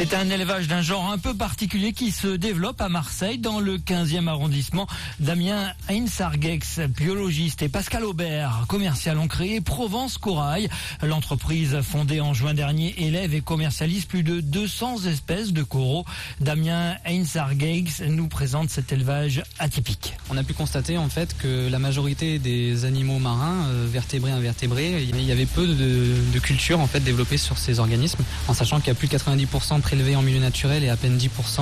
C'est un élevage d'un genre un peu particulier qui se développe à Marseille, dans le 15e arrondissement. Damien Ainsargex, biologiste, et Pascal Aubert, commercial, ont créé Provence Corail. L'entreprise, fondée en juin dernier, élève et commercialise plus de 200 espèces de coraux. Damien Ainsargex nous présente cet élevage atypique. On a pu constater en fait que la majorité des animaux marins, vertébrés, invertébrés, il y avait peu de cultures en fait développées sur ces organismes, en sachant qu'il y a plus de 90% prélevés en milieu naturel et à peine 10%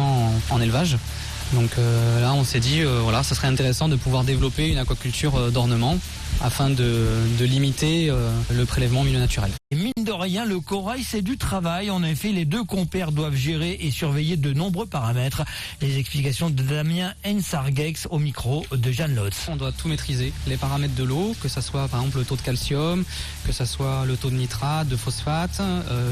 en élevage. Donc là on s'est dit voilà, ça serait intéressant de pouvoir développer une aquaculture d'ornement afin de limiter le prélèvement en milieu naturel. Et mine de rien, le corail, c'est du travail. En effet, les deux compères doivent gérer et surveiller de nombreux paramètres. Les explications de Damien Ainsargex au micro de Jeanne Lotz. On doit tout maîtriser, les paramètres de l'eau, que ce soit par exemple le taux de calcium, que ce soit le taux de nitrate, de phosphate,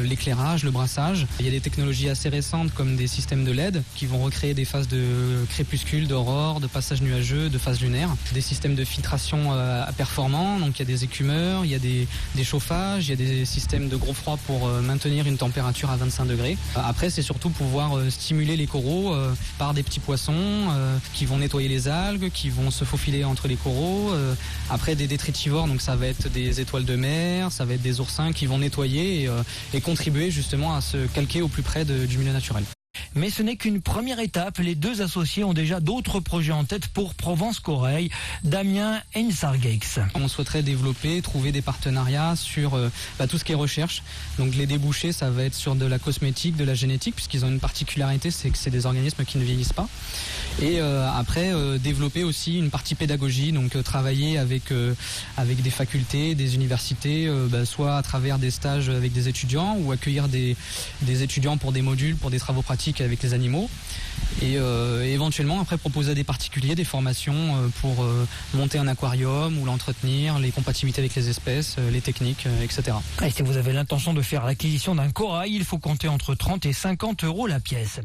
l'éclairage, le brassage. Il y a des technologies assez récentes comme des systèmes de LED qui vont recréer des phases de crépuscule, d'aurore, de passage nuageux, de phase lunaire. Des systèmes de filtration performants, donc il y a des écumeurs, il y a des chauffages, il y a des systèmes de gros froid pour maintenir une température à 25 degrés. Après, c'est surtout pouvoir stimuler les coraux par des petits poissons qui vont nettoyer les algues, qui vont se faufiler entre les coraux. Après, des détritivores, donc ça va être des étoiles de mer, ça va être des oursins qui vont nettoyer et contribuer justement à se calquer au plus près du milieu naturel. Mais ce n'est qu'une première étape. Les deux associés ont déjà d'autres projets en tête pour Provence Corail. Damien Ainsargex. On souhaiterait développer, trouver des partenariats sur tout ce qui est recherche. Donc les débouchés, ça va être sur de la cosmétique, de la génétique, puisqu'ils ont une particularité, c'est que c'est des organismes qui ne vieillissent pas. Et après, développer aussi une partie pédagogie, donc travailler avec des facultés, des universités, soit à travers des stages avec des étudiants ou accueillir des étudiants pour des modules, pour des travaux pratiques avec les animaux, et éventuellement après proposer à des particuliers des formations pour monter un aquarium ou l'entretenir, les compatibilités avec les espèces, les techniques, etc. Et si vous avez l'intention de faire l'acquisition d'un corail, il faut compter entre 30 et 50 € la pièce.